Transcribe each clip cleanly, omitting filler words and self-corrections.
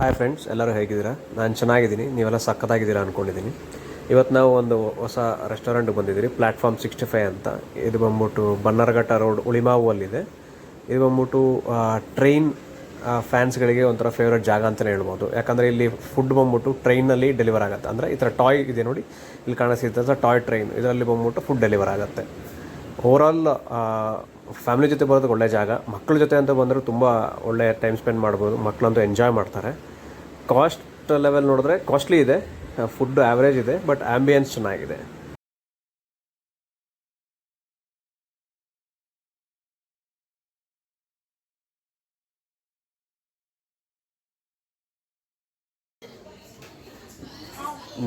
Hi friends, ಎಲ್ಲರೂ ಹೇಗಿದ್ದೀರಾ? ನಾನು ಚೆನ್ನಾಗಿದ್ದೀನಿ, ನೀವೆಲ್ಲ ಸಕ್ಕತ್ತಾಗಿದ್ದೀರಾ ಅಂದ್ಕೊಂಡಿದ್ದೀನಿ. ಇವತ್ತು ನಾವು ಒಂದು ಹೊಸ ರೆಸ್ಟೋರೆಂಟ್ಗೆ ಬಂದಿದ್ದೀರಿ, ಪ್ಲ್ಯಾಟ್ಫಾರ್ಮ್ 65 ಅಂತ. ಇದು ಬಂದ್ಬಿಟ್ಟು ಬನ್ನರಘಟ್ಟ ರೋಡ್ ಉಳಿಮಾವಲ್ಲಿದೆ. ಇದು ಬಂದ್ಬಿಟ್ಟು ಟ್ರೈನ್ ಫ್ಯಾನ್ಸ್ಗಳಿಗೆ ಒಂಥರ ಫೇವ್ರೇಟ್ ಜಾಗ ಅಂತಲೇ ಹೇಳ್ಬೋದು. ಯಾಕಂದರೆ ಇಲ್ಲಿ ಫುಡ್ ಬಂದ್ಬಿಟ್ಟು ಟ್ರೈನಲ್ಲಿ ಡೆಲಿವರ್ ಆಗುತ್ತೆ. ಅಂದರೆ ಈ ಥರ ಟಾಯ್ ಇದೆ ನೋಡಿ, ಇಲ್ಲಿ ಕಾಣಿಸ್ತಿದ್ದಂಥ ಟಾಯ್ ಟ್ರೈನ್, ಇದರಲ್ಲಿ ಬಂದ್ಬಿಟ್ಟು ಫುಡ್ ಡೆಲಿವರ್ ಆಗುತ್ತೆ. ಓವರಾಲ್ ಫ್ಯಾಮಿಲಿ ಜೊತೆ ಬರೋದಕ್ಕೆ ಒಳ್ಳೆ ಜಾಗ. ಮಕ್ಕಳ ಜೊತೆ ಅಂತ ಬಂದರೆ ತುಂಬ ಒಳ್ಳೆ ಟೈಮ್ ಸ್ಪೆಂಡ್ ಮಾಡ್ಬೋದು. ಮಕ್ಕಳಂತೂ ಎಂಜಾಯ್ ಮಾಡ್ತಾರೆ. ಕಾಸ್ಟ್ ಲೆವೆಲ್ ನೋಡಿದ್ರೆ ಕಾಸ್ಟ್ಲಿ ಇದೆ, ಫುಡ್ ಆ್ಯಾವ್ರೇಜ್ ಇದೆ, ಬಟ್ ಆ್ಯಂಬಿಯನ್ಸ್ ಚೆನ್ನಾಗಿದೆ.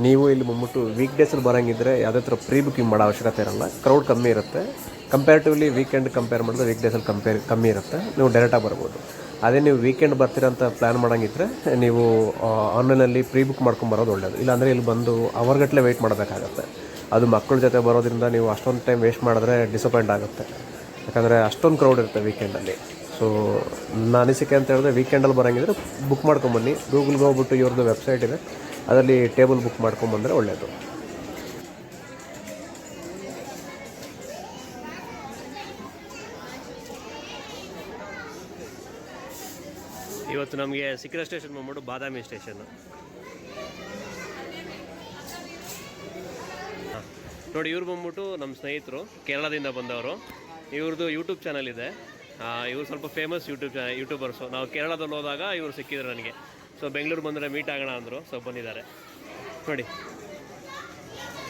ನೀವು ಇಲ್ಲಿ ಬಂದ್ಬಿಟ್ಟು ವೀಕ್ಡೇಸಲ್ಲಿ ಬರೋಂಗಿದ್ರೆ ಯಾವುದೇ ಥರ ಪ್ರೀ ಬುಕ್ಕಿಂಗ್ ಮಾಡೋ ಅವಶ್ಯಕತೆ ಇರಲ್ಲ. ಕ್ರೌಡ್ ಕಮ್ಮಿ ಇರುತ್ತೆ. ಕಂಪೇರ್ಟಿವ್ಲಿ ವೀಕೆಂಡ್ ಕಂಪೇರ್ ಮಾಡಿದ್ರೆ ವೀಕ್ಡೇಸಲ್ಲಿ ಕಮ್ಮಿ ಇರುತ್ತೆ. ನೀವು ಡೈರೆಕ್ಟಾಗಿ ಬರ್ಬೋದು. ಅದೇ ನೀವು ವೀಕೆಂಡ್ ಬರ್ತೀರಂತ ಪ್ಲ್ಯಾನ್ ಮಾಡೋಂಗಿದ್ರೆ ನೀವು ಆನ್ಲೈನಲ್ಲಿ ಪ್ರೀ ಬುಕ್ ಮಾಡ್ಕೊಂಬರೋದು ಒಳ್ಳೆಯದು. ಇಲ್ಲಾಂದರೆ ಇಲ್ಲಿ ಬಂದು ಅವರ್ಗಟ್ಟಲೆ ವೆಯ್ಟ್ ಮಾಡಬೇಕಾಗತ್ತೆ. ಅದು ಮಕ್ಕಳ ಜೊತೆ ಬರೋದ್ರಿಂದ ನೀವು ಅಷ್ಟೊಂದು ಟೈಮ್ ವೇಸ್ಟ್ ಮಾಡಿದ್ರೆ ಡಿಸಪಾಯಿಂಟ್ ಆಗುತ್ತೆ. ಯಾಕಂದರೆ ಅಷ್ಟೊಂದು ಕ್ರೌಡ್ ಇರುತ್ತೆ ವೀಕೆಂಡಲ್ಲಿ. ಸೊ ನನ್ನ ಅನಿಸಿಕೆ ಅಂತ ಹೇಳಿದ್ರೆ ವೀಕೆಂಡಲ್ಲಿ ಬರೋಂಗಿದ್ರೆ ಬುಕ್ ಮಾಡ್ಕೊಂಬನ್ನಿ. ಗೂಗಲ್ಗೆ ಹೋಗ್ಬಿಟ್ಟು ಇವ್ರದ್ದು ವೆಬ್ಸೈಟ್ ಇದೆ, ಅದರಲ್ಲಿ ಟೇಬಲ್ ಬುಕ್ ಮಾಡ್ಕೊಂಬಂದರೆ ಒಳ್ಳೆಯದು. ಇವತ್ತು ನಮಗೆ ಸಿಕ್ಕಿರೋ ಸ್ಟೇಷನ್ ಬಂದ್ಬಿಟ್ಟು ಬಾದಾಮಿ ಸ್ಟೇಷನ್. ನೋಡಿ, ಇವ್ರು ಬಂದ್ಬಿಟ್ಟು ನಮ್ಮ ಸ್ನೇಹಿತರು, ಕೇರಳದಿಂದ ಬಂದವರು. ಇವ್ರದ್ದು ಯೂಟ್ಯೂಬ್ ಚಾನಲ್ ಇದೆ. ಇವ್ರು ಸ್ವಲ್ಪ ಫೇಮಸ್ ಯೂಟ್ಯೂಬರ್ಸು. ನಾವು ಕೇರಳದಲ್ಲಿ ಹೋದಾಗ ಇವರು ಸಿಕ್ಕಿದ್ರು ನನಗೆ. ಸೊ ಬೆಂಗಳೂರು ಬಂದರೆ ಮೀಟ್ ಆಗೋಣ ಅಂದರು. ಸೊ ಬಂದಿದ್ದಾರೆ ನೋಡಿ.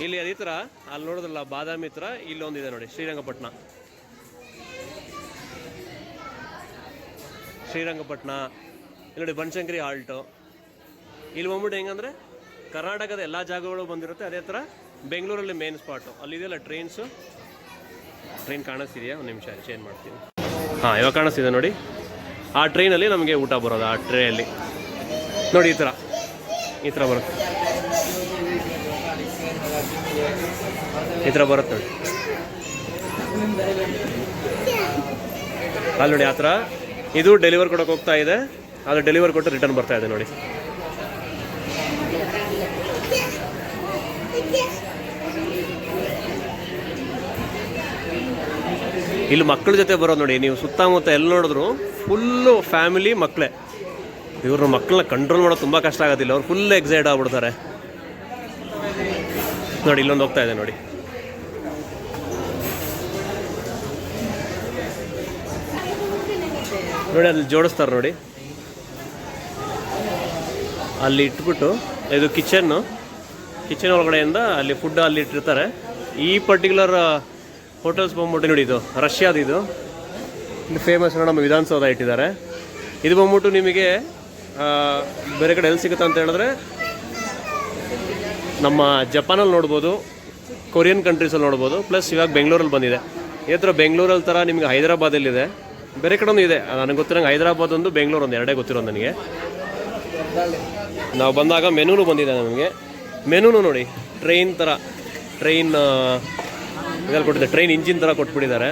ಇಲ್ಲಿ ಅದೇ ಥರ ಅಲ್ಲಿ ನೋಡೋದಲ್ಲ, ಬಾದಾಮಿ ಹತ್ರ ಇಲ್ಲೊಂದಿದೆ ನೋಡಿ, ಶ್ರೀರಂಗಪಟ್ಟಣ. ಇಲ್ಲಿ ನೋಡಿ ಬನಶಂಕರಿ ಹಾಲ್ಟು. ಇಲ್ಲಿ ಬಂದ್ಬಿಟ್ಟು ಹೆಂಗಂದರೆ ಕರ್ನಾಟಕದ ಎಲ್ಲ ಜಾಗಗಳು ಬಂದಿರುತ್ತೆ. ಅದೇ ಥರ ಬೆಂಗಳೂರಲ್ಲಿ ಮೇನ್ ಸ್ಪಾಟು ಅಲ್ಲಿದೆಯಲ್ಲ ಟ್ರೈನ್ ಕಾಣಿಸ್ತಿದೆಯಾ? ಒಂದು ನಿಮಿಷ ಚೇಂಜ್ ಮಾಡ್ತೀನಿ. ಇವಾಗ ಕಾಣಿಸ್ತಿದೆ ನೋಡಿ. ಆ ಟ್ರೈನಲ್ಲಿ ನಮಗೆ ಊಟ ಬರೋದು. ಆ ಟ್ರೇಯಲ್ಲಿ ನೋಡಿ ಈ ಥರ ಬರುತ್ತೆ. ಈ ಥರ ಬರುತ್ತೆ ನೋಡಿ. ಅಲ್ಲಿ ನೋಡಿ ಆ ಥರ ಇದು ಡೆಲಿವರ್ ಕೊಡೋಕೆ ಹೋಗ್ತಾ ಇದೆ. ಅದು ಡೆಲಿವರ್ ಕೊಟ್ಟು ರಿಟರ್ನ್ ಬರ್ತಾ ಇದೆ ನೋಡಿ. ಇಲ್ಲಿ ಮಕ್ಕಳ ಜೊತೆ ಬರೋದು ನೋಡಿ. ನೀವು ಸುತ್ತಮುತ್ತ ಎಲ್ಲಿ ನೋಡಿದ್ರು ಫುಲ್ಲು ಫ್ಯಾಮಿಲಿ ಮಕ್ಕಳೇ. ಇವ್ರ ಮಕ್ಕಳನ್ನ ಕಂಟ್ರೋಲ್ ಮಾಡೋದು ತುಂಬ ಕಷ್ಟ ಆಗೋದಿಲ್ಲ. ಅವ್ರು ಫುಲ್ ಎಕ್ಸೈಟ್ ಆಗ್ಬಿಡ್ತಾರೆ ನೋಡಿ. ಇಲ್ಲೊಂದು ಹೋಗ್ತಾ ಇದೆ ನೋಡಿ. ಅಲ್ಲಿ ಜೋಡಿಸ್ತಾರೆ ನೋಡಿ. ಅಲ್ಲಿ ಇಟ್ಬಿಟ್ಟು ಇದು ಕಿಚನ್ ಒಳಗಡೆಯಿಂದ ಅಲ್ಲಿ ಫುಡ್ ಅಲ್ಲಿ ಇಟ್ಟಿರ್ತಾರೆ. ಈ ಪರ್ಟಿಕ್ಯುಲರ್ ಹೋಟೆಲ್ಸ್ ಬಂದ್ಬಿಟ್ಟು ನೋಡಿ, ಇದು ರಷ್ಯಾದ. ಇದು ಇಲ್ಲಿ ಫೇಮಸ್ ನಮ್ಮ ವಿಧಾನಸೌಧ ಇಟ್ಟಿದ್ದಾರೆ. ಇದು ಬಂದ್ಬಿಟ್ಟು ನಿಮಗೆ ಬೇರೆ ಕಡೆ ಎಲ್ಲಿ ಸಿಗುತ್ತೆ ಅಂತ ಹೇಳಿದ್ರೆ ನಮ್ಮ ಜಪಾನಲ್ಲಿ ನೋಡ್ಬೋದು, ಕೊರಿಯನ್ ಕಂಟ್ರೀಸಲ್ಲಿ ನೋಡ್ಬೋದು. ಪ್ಲಸ್ ಇವಾಗ ಬೆಂಗಳೂರಲ್ಲಿ ಬಂದಿದೆ. ಈ ಥರ ಬೆಂಗಳೂರಲ್ಲಿ ಥರ ನಿಮಗೆ ಹೈದರಾಬಾದಲ್ಲಿದೆ, ಬೇರೆ ಕಡೆಯೂ ಇದೆ. ನನಗೆ ಗೊತ್ತಿರೋಂಗೆ ಹೈದರಾಬಾದ್ ಒಂದು, ಬೆಂಗಳೂರು ಒಂದು, ಎರಡೇ ಗೊತ್ತಿರೋದು ನನಗೆ. ನಾವು ಬಂದಾಗ ಮೆನೂನು ಬಂದಿದೆ ನಮಗೆ. ಮೆನೂನು ನೋಡಿ, ಟ್ರೈನ್ ಇದರಲ್ಲಿ ಕೊಟ್ಟಿದ್ದಾರೆ. ಟ್ರೈನ್ ಇಂಜಿನ್ ಥರ ಕೊಟ್ಬಿಟ್ಟಿದ್ದಾರೆ.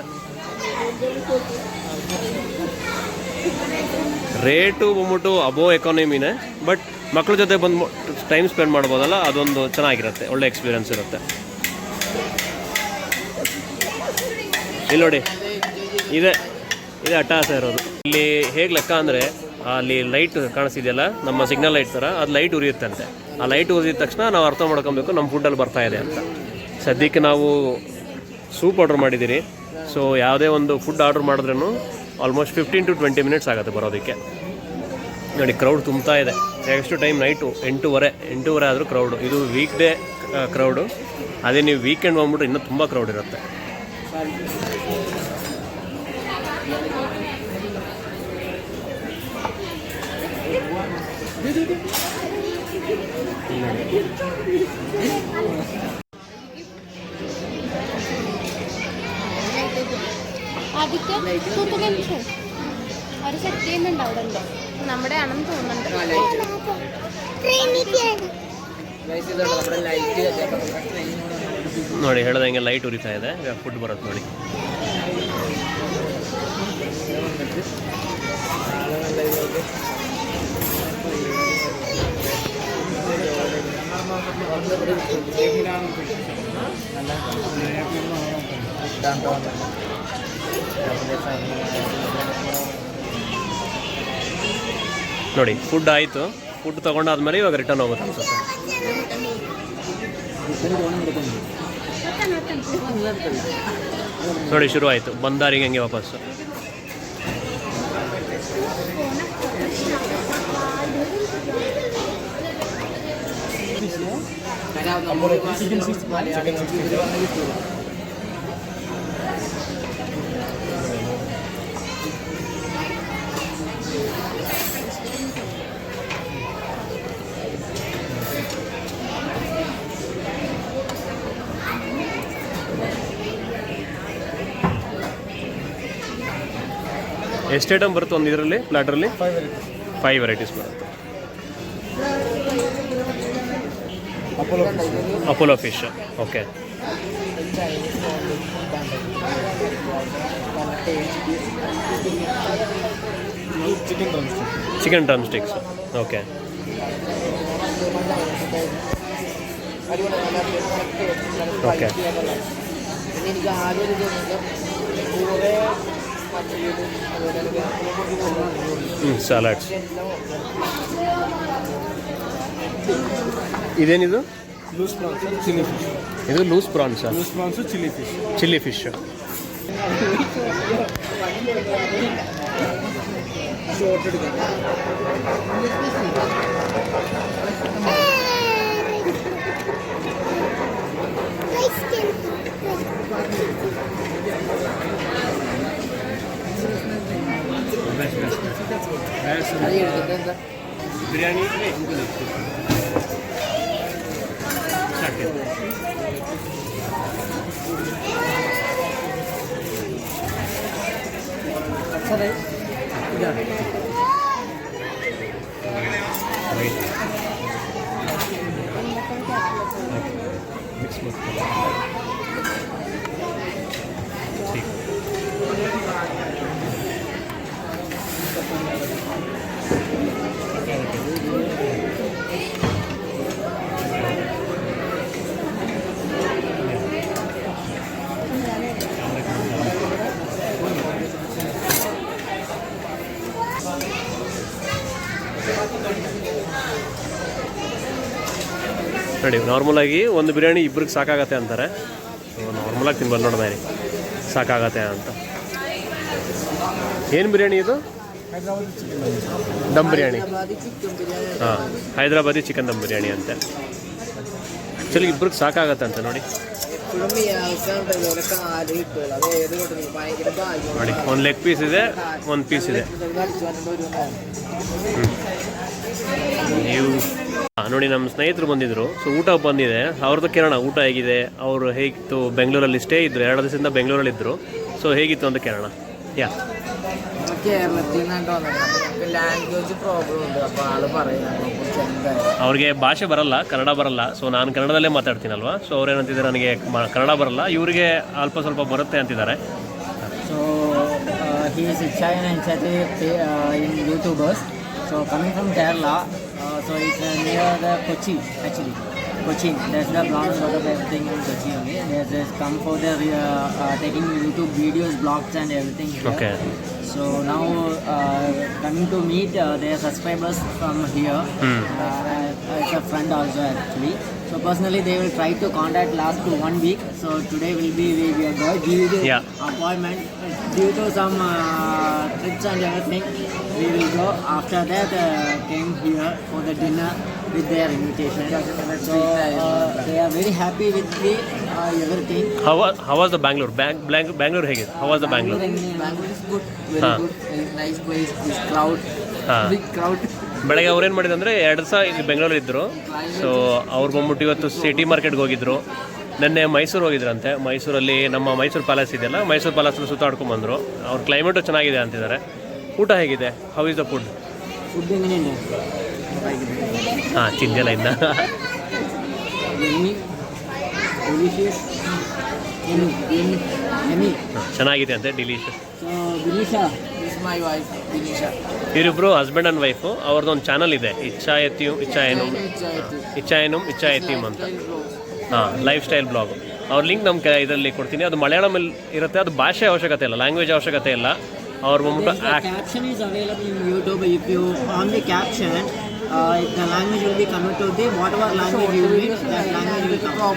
ರೇಟು ಬಂದ್ಬಿಟ್ಟು ಅಬೋ ಎಕಾನಮಿನೇ, ಬಟ್ ಮಕ್ಕಳ ಜೊತೆ ಬಂದು ಟೈಮ್ ಸ್ಪೆಂಡ್ ಮಾಡ್ಬೋದಲ್ಲ, ಅದೊಂದು ಚೆನ್ನಾಗಿರುತ್ತೆ, ಒಳ್ಳೆ ಎಕ್ಸ್ಪೀರಿಯನ್ಸ್ ಇರುತ್ತೆ. ಇಲ್ಲಿ ನೋಡಿ, ಇದೇ ಅಟ್ಟಹಾಸ ಇರೋದು. ಇಲ್ಲಿ ಹೇಗೆ ಲೆಕ್ಕ ಅಂದರೆ, ಅಲ್ಲಿ ಲೈಟ್ ಕಾಣಿಸ್ತಿದೆಯಲ್ಲ, ನಮ್ಮ ಸಿಗ್ನಲ್ ಲೈಟ್ ಥರ, ಅದು ಲೈಟ್ ಉರಿಯುತ್ತಂತೆ. ಆ ಲೈಟ್ ಉರಿದ ತಕ್ಷಣ ನಾವು ಅರ್ಥ ಮಾಡ್ಕೊಬೇಕು ನಮ್ಮ ಫುಡ್ಡಲ್ಲಿ ಬರ್ತಾ ಇದೆ ಅಂತ. ಸದ್ಯಕ್ಕೆ ನಾವು ಸೂಪ್ ಆರ್ಡ್ರ್ ಮಾಡಿದ್ದೀರಿ. ಸೊ ಯಾವುದೇ ಒಂದು ಫುಡ್ ಆರ್ಡ್ರ್ ಮಾಡಿದ್ರೂ ಆಲ್ಮೋಸ್ಟ್ 15 to 20 ಮಿನಿಟ್ಸ್ ಆಗುತ್ತೆ ಬರೋದಕ್ಕೆ. ನೋಡಿ, ಕ್ರೌಡ್ ತುಂಬ್ತಾ ಇದೆ. ನೆಕ್ಸ್ಟ್ ಟೈಮ್ ನೈಟು 8:30 ಆದರೂ ಕ್ರೌಡು. ಇದು ವೀಕ್ ಡೇ ಕ್ರೌಡು. ಅದೇ ನೀವು ವೀಕೆಂಡ್ ಬಂದ್ಬಿಟ್ಟು ಇನ್ನೂ ತುಂಬ ಕ್ರೌಡ್ ಇರುತ್ತೆ. നമ്മുടെ ആണെന്ന് തോന്നുന്നുണ്ട്. ನೋಡಿ, ಹೇಳ್ದಂಗೆ ಲೈಟ್ ಉರಿತಾ ಇದೆ. ಫುಡ್ ಬರುತ್ತೆ ನೋಡಿ. ನೋಡಿ ಫುಡ್ ಆಯಿತು. ಫುಡ್ ತೊಗೊಂಡಾದ್ಮೇಲೆ ಇವಾಗ ರಿಟರ್ನ್ ಹೋಗುತ್ತೆ ಅನ್ಸುತ್ತೆ. ನೋಡಿ ಶುರು ಆಯಿತು ಬಂದಾರಿಗೆ ಹಂಗೆ ವಾಪಸ್ಸು. ಎಷ್ಟು ಐಟಮ್ ಬರುತ್ತೆ ಒಂದು ಇದರಲ್ಲಿ ಪ್ಲಾಟ್ರಲ್ಲಿ? 5 ವೆರೈಟೀಸ್ ಬರುತ್ತೆ. Apollo fish, okay. Chicken drumsticks, okay. Okay, salads. ಇದೇನಿದು? Loose prawns, chilli fish. ಇದು loose prawns, loose prawns, chilli fish. Chilli fish. Biryani mix ಮಾಡ್ತಾರೆ. ನೋಡಿ, ನಾರ್ಮಲಾಗಿ ಒಂದು ಬಿರಿಯಾನಿ ಇಬ್ರಿಗೆ ಸಾಕಾಗತ್ತೆ ಅಂತಾರೆ. ನಾರ್ಮಲಾಗಿ ತಿನ್ಬೋದು ನೋಡಿದೆ, ಸಾಕಾಗತ್ತೆ ಅಂತ. ಏನು ಬಿರಿಯಾನಿ ಇದು? ದಮ್ ಬಿರಿಯಾನಿ. ಹಾಂ, ಹೈದ್ರಾಬಾದಿ ಚಿಕನ್ ದಮ್ ಬಿರಿಯಾನಿ ಅಂತೆ. ಆ್ಯಕ್ಚುಲಿ ಇಬ್ರಿಗೆ ಸಾಕಾಗತ್ತೆ ಅಂತ ನೋಡಿ. ನೋಡಿ, ಒಂದು ಲೆಗ್ ಪೀಸ್ ಇದೆ, ಒಂದು ಪೀಸ್ ಇದೆ. ನೀವು ನೋಡಿ, ನಮ್ಮ ಸ್ನೇಹಿತರು ಬಂದಿದ್ರು. ಸೊ ಊಟ ಬಂದಿದೆ ಅವ್ರದ್ದು. ಕೇಳೋಣ ಊಟ ಹೇಗಿದೆ, ಅವರು ಹೇಗಿತ್ತು. ಬೆಂಗಳೂರಲ್ಲಿ ಸ್ಟೇ ಇದ್ರು, 2 ದಿವಸದಿಂದ ಬೆಂಗಳೂರಲ್ಲಿ ಇದ್ರು. ಸೊ ಹೇಗಿತ್ತು ಅಂತ ಕೇಳೋಣ. ಯಾ, ಅವ್ರಿಗೆ ಭಾಷೆ ಬರಲ್ಲ, ಕನ್ನಡ ಬರಲ್ಲ. ಸೊ ನಾನು ಕನ್ನಡದಲ್ಲೇ ಮಾತಾಡ್ತೀನಲ್ವಾ. ಸೊ ಅವ್ರೇನಂತಿದ್ದಾರೆ, ನನಗೆ ಕನ್ನಡ ಬರಲ್ಲ, ಇವರಿಗೆ ಅಲ್ಪ ಸ್ವಲ್ಪ ಬರುತ್ತೆ ಅಂತಿದ್ದಾರೆ. So he is Chayan and Chate in YouTubers. So coming from Kerala, so it's near the Kochi actually. Cochin, there's the blonde sort of everything in Kochi only. There's come for the taking YouTube videos, blogs and everything here. Okay. So now coming to meet their subscribers from here. It's a friend also actually. So personally they will try to contact last to 1 week. So today we are going to give the appointment. Due to some trips and everything, we will go. After that came here for the dinner with their invitation. So they are very happy with the everything. How was the Bangalore? Bangalore ಹೇಗಿದೆ? How was the Bangalore? Bangalore is good, very good, very nice place. This crowd, big crowd. ಬೆಳಗ್ಗೆ ಅವ್ರೇನು ಮಾಡಿದ್ರು ಅಂದರೆ 2 ದಿವಸ ಇಲ್ಲಿ ಬೆಂಗಳೂರು ಇದ್ದರು. So ಅವ್ರು ಬಂದ್ಬಿಟ್ಟು ಇವತ್ತು ಸಿಟಿ ಮಾರ್ಕೆಟ್ಗೆ ಹೋಗಿದ್ರು. ನೆನ್ನೆ ಮೈಸೂರು ಹೋಗಿದ್ರಂತೆ. ಮೈಸೂರಲ್ಲಿ ನಮ್ಮ ಮೈಸೂರು ಪ್ಯಾಲೇಸ್ ಇದೆಯಲ್ಲ, ಮೈಸೂರು ಪ್ಯಾಲೇಸ್ನ ಸುತ್ತಾಡ್ಕೊಂಡ್ಬಂದರು. ಅವ್ರ ಕ್ಲೈಮೇಟು ಚೆನ್ನಾಗಿದೆ ಅಂತಿದ್ದಾರೆ. ಊಟ ಹೇಗಿದೆ? How is the food? Food ಹೆಂಗೇನಿದೆ? ಹಾಂ, ಚಿಂತೆಲ್ಲ ಇದ್ದ ಚೆನ್ನಾಗಿದೆ ಅಂತೆ. Delicious. So Vinisha is my wife. Vinisha ಇವರಿಬ್ಬರು ಹಸ್ಬೆಂಡ್ ಆ್ಯಂಡ್ ವೈಫು. ಅವ್ರದ್ದೊಂದು ಚಾನಲ್ ಇದೆ, ಇಚ್ಛಾ ಎತ್ಯೂಮ್ ಅಂತ. ಹಾಂ, ಲೈಫ್ ಸ್ಟೈಲ್ ಬ್ಲಾಗ್. ಅವ್ರ ಲಿಂಕ್ ನಮ್ಮ ಇದರಲ್ಲಿ ಕೊಡ್ತೀನಿ. ಅದು ಮಲಯಾಳಮಲ್ಲಿ ಇರುತ್ತೆ. ಅದು ಭಾಷೆ ಅವಶ್ಯಕತೆ ಇಲ್ಲ, ಲ್ಯಾಂಗ್ವೇಜ್ ಅವಶ್ಯಕತೆ ಇಲ್ಲ. ಅವ್ರು ಬಂದ್ಬಿಟ್ಟು caption is available in YouTube. If you on the caption, the language will be converted to the whatever language you read, that language will come.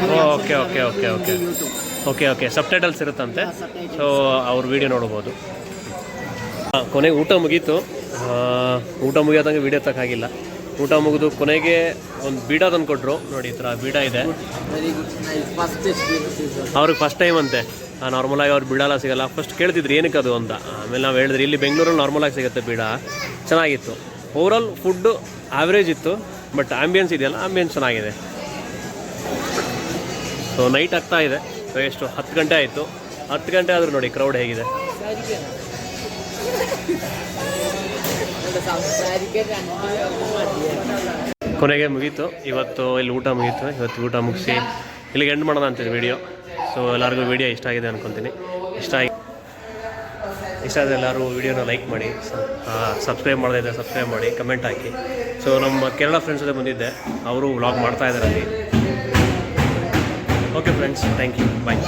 Okay subtitles ಇರುತ್ತಂತೆ. ಸೊ ಅವ್ರ ವಿಡಿಯೋ ನೋಡ್ಬೋದು. ಕೊನೆಗೆ ಊಟ ಮುಗೀತು. ಊಟ ಮುಗಿಯೋದಂಗೆ ವೀಡಿಯೋ ತಕ್ಕಾಗಿಲ್ಲ. ಊಟ ಮುಗಿದು ಕೊನೆಗೆ ಒಂದು ಬೀಡ ತಂದು ಕೊಟ್ಟರು. ನೋಡಿ, ಈ ಥರ ಬೀಡ ಇದೆ. ಅವ್ರಿಗೆ ಫಸ್ಟ್ ಟೈಮ್ ಅಂತೆ. ನಾರ್ಮಲಾಗಿ ಅವ್ರು ಬೀಡ ಎಲ್ಲ ಸಿಗೋಲ್ಲ. ಫಸ್ಟ್ ಕೇಳ್ತಿದ್ರು ಏನಕ್ಕೆ ಅದು ಅಂತ. ಆಮೇಲೆ ನಾವು ಹೇಳಿದ್ರಿ ಇಲ್ಲಿ ಬೆಂಗಳೂರಲ್ಲಿ ನಾರ್ಮಲಾಗಿ ಸಿಗುತ್ತೆ ಬೀಡ. ಚೆನ್ನಾಗಿತ್ತು. ಓವರಾಲ್ ಫುಡ್ಡು ಆವ್ರೇಜ್ ಇತ್ತು, ಬಟ್ ಆಂಬಿಯನ್ಸ್ ಇದೆಯಲ್ಲ, ಆಂಬಿಯನ್ಸ್ ಚೆನ್ನಾಗಿದೆ. ಸೊ ನೈಟ್ ಆಗ್ತಾ ಇದೆ. ಸೊ ಎಷ್ಟು 10 ಗಂಟೆ ಆಯಿತು. 10 ಗಂಟೆ ಆದರೂ ನೋಡಿ ಕ್ರೌಡ್ ಹೇಗಿದೆ. ಕೊನೆಗೆ ಮುಗೀತು ಇವತ್ತು. ಇಲ್ಲಿ ಊಟ ಮುಗೀತು. ಇವತ್ತು ಊಟ ಮುಗಿಸಿ ಇಲ್ಲಿಗೆ ಎಂಡ್ ಮಾಡೋಣ ಅಂತಿದೆ ವಿಡಿಯೋ. ಸೊ ಎಲ್ಲರಿಗೂ ವಿಡಿಯೋ ಇಷ್ಟ ಆಗಿದೆ ಅಂದ್ಕೊತೀನಿ. ಇಷ್ಟ ಆದರೆ ಎಲ್ಲರೂ ವಿಡಿಯೋನ ಲೈಕ್ ಮಾಡಿ, ಸಬ್ಸ್ಕ್ರೈಬ್ ಮಾಡೋದಿದೆ ಸಬ್ಸ್ಕ್ರೈಬ್ ಮಾಡಿ, ಕಮೆಂಟ್ ಹಾಕಿ. ಸೊ ನಮ್ಮ ಕೇರಳ ಫ್ರೆಂಡ್ಸ್ ಜೊತೆ ಬಂದಿದ್ದೆ, ಅವರು ವ್ಲಾಗ್ ಮಾಡ್ತಾ ಇದ್ದಾರೆ ಅಲ್ಲಿ. Okay friends, thank you, bye.